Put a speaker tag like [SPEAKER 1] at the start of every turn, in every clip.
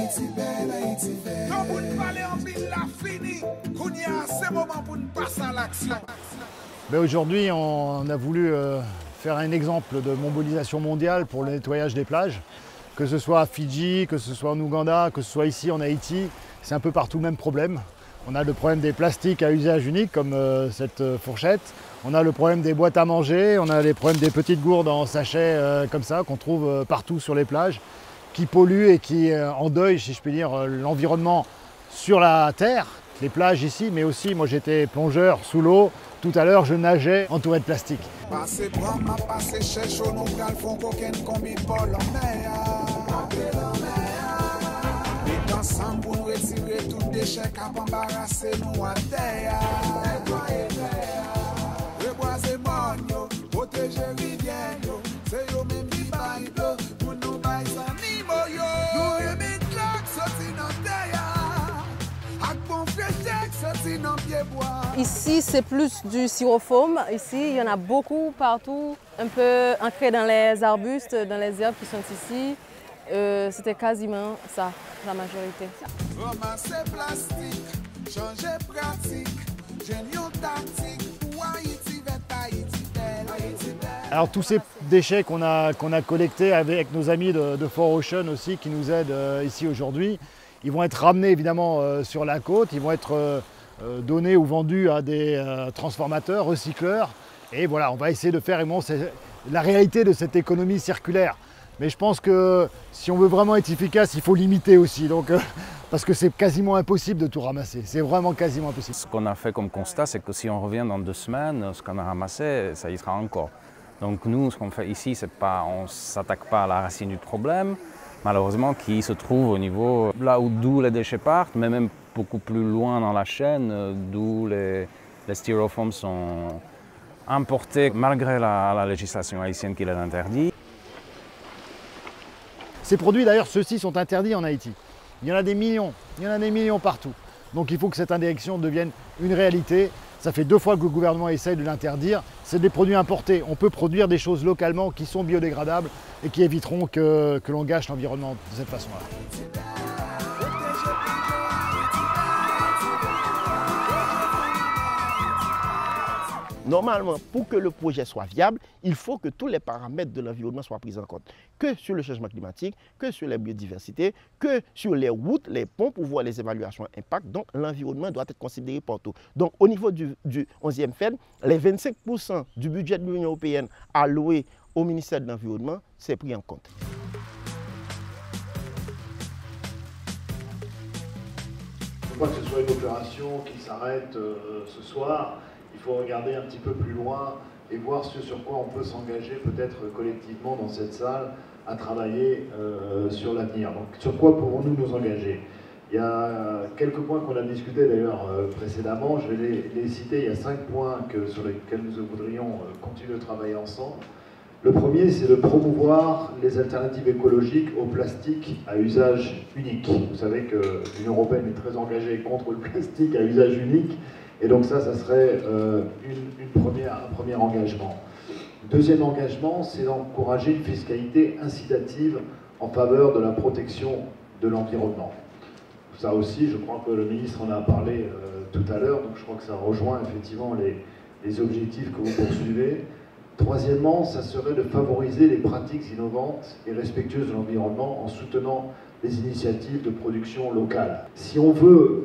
[SPEAKER 1] Haïti belle, Haïti belle.
[SPEAKER 2] Donc pour nous parler en ville, la fini. Qu'on y a, c'est moment pour nous passer à l'action.
[SPEAKER 3] Aujourd'hui, on a voulu faire un exemple de mobilisation mondiale pour le nettoyage des plages. Que ce soit à Fidji, que ce soit en Ouganda, que ce soit ici en Haïti, c'est un peu partout le même problème. On a le problème des plastiques à usage unique comme cette fourchette. On a le problème des boîtes à manger, on a les problèmes des petites gourdes en sachet comme ça qu'on trouve partout sur les plages, qui polluent et qui endeuillent, si je puis dire, l'environnement sur la terre, les plages ici, mais aussi moi j'étais plongeur sous l'eau. Tout à l'heure, je nageais entouré de plastique.
[SPEAKER 1] Passez bras, ma passé cherche, nous pral font coquin combi pour la mer. Et ensemble pour nous retirer tout déchet qui a embarrassé nous à terre. Reboiser mon protéger rivière, c'est yo même qui baille pour nous bailler sans niveau yo. Nous remet claque sorti dans terre.
[SPEAKER 4] Ici, c'est plus du styrofoam. Ici, il y en a beaucoup partout, un peu ancré dans les arbustes, dans les herbes qui sont ici. C'était quasiment ça, la majorité.
[SPEAKER 1] Ramasser plastique, changer pratique, génial tactique, pour Haïti vers Haïti belle.
[SPEAKER 3] Alors tous ces déchets qu'on a collectés avec nos amis de Fort Ocean aussi, qui nous aident ici aujourd'hui, ils vont être ramenés évidemment sur la côte, ils vont être donnés ou vendus à des transformateurs, recycleurs. Et voilà, on va essayer de faire la réalité de cette économie circulaire. Mais je pense que si on veut vraiment être efficace, il faut limiter aussi. Donc, parce que c'est quasiment impossible de tout ramasser. C'est vraiment quasiment impossible.
[SPEAKER 5] Ce qu'on a fait comme constat, c'est que si on revient dans 2 semaines, ce qu'on a ramassé, ça y sera encore. Donc nous, ce qu'on fait ici, c'est pas, on ne s'attaque pas à la racine du problème, malheureusement, qui se trouve au niveau là d'où les déchets partent, mais même beaucoup plus loin dans la chaîne, d'où les styrofoams sont importés malgré la législation haïtienne qui les interdit.
[SPEAKER 3] Ces produits d'ailleurs, ceux-ci sont interdits en Haïti. Il y en a des millions partout. Donc il faut que cette interdiction devienne une réalité. Ça fait 2 fois que le gouvernement essaye de l'interdire. C'est des produits importés. On peut produire des choses localement qui sont biodégradables et qui éviteront que l'on gâche l'environnement de cette façon-là.
[SPEAKER 6] Normalement, pour que le projet soit viable, il faut que tous les paramètres de l'environnement soient pris en compte. Que sur le changement climatique, que sur la biodiversité, que sur les routes, les ponts, pour voir les évaluations impact. Donc, l'environnement doit être considéré partout. Donc, au niveau du 11e FED, les 25% du budget de l'Union européenne alloué au ministère de l'Environnement, c'est pris en compte.
[SPEAKER 3] Il ne faut pas que ce soit une opération qui s'arrête ce soir. Il faut regarder un petit peu plus loin et voir ce sur quoi on peut s'engager peut-être collectivement dans cette salle à travailler sur l'avenir. Donc sur quoi pouvons-nous nous engager? Il y a quelques points qu'on a discutés d'ailleurs précédemment, je vais les citer. Il y a 5 points sur lesquels nous voudrions continuer de travailler ensemble. Le premier, c'est de promouvoir les alternatives écologiques au plastique à usage unique. Vous savez que l'Union européenne est très engagée contre le plastique à usage unique. Et donc ça serait un premier engagement. Deuxième engagement, c'est d'encourager une fiscalité incitative en faveur de la protection de l'environnement. Ça aussi, je crois que le ministre en a parlé tout à l'heure, donc je crois que ça rejoint effectivement les objectifs que vous poursuivez. Troisièmement, ça serait de favoriser les pratiques innovantes et respectueuses de l'environnement en soutenant les initiatives de production locale. Si on veut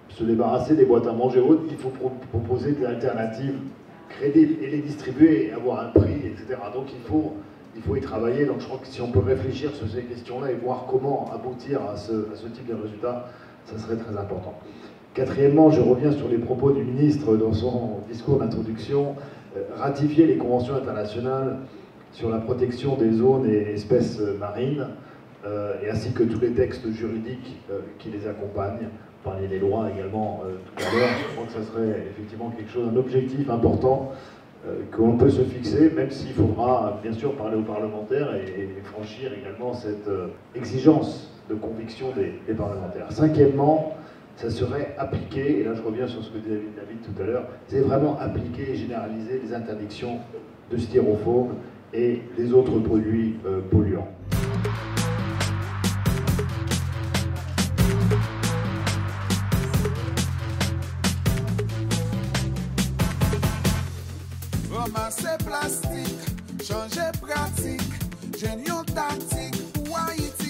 [SPEAKER 3] se débarrasser des boîtes à manger hautes, il faut proposer des alternatives crédibles et les distribuer et avoir un prix, etc. Donc il faut y travailler. Donc je crois que si on peut réfléchir sur ces questions-là et voir comment aboutir à ce type de résultat, ça serait très important. Quatrièmement, je reviens sur les propos du ministre dans son discours d'introduction, ratifier les conventions internationales sur la protection des zones et espèces marines, et ainsi que tous les textes juridiques qui les accompagnent. Parler des lois également tout à l'heure, je crois que ça serait effectivement quelque chose, un objectif important qu'on peut se fixer, même s'il faudra bien sûr parler aux parlementaires et franchir également cette exigence de conviction des parlementaires. Cinquièmement, ça serait appliquer, et là je reviens sur ce que disait David tout à l'heure, c'est vraiment appliquer et généraliser les interdictions de styrofoam et les autres produits polluants.
[SPEAKER 1] ramasser plastique, changer pratique, j'ai une tactique pour Haïti.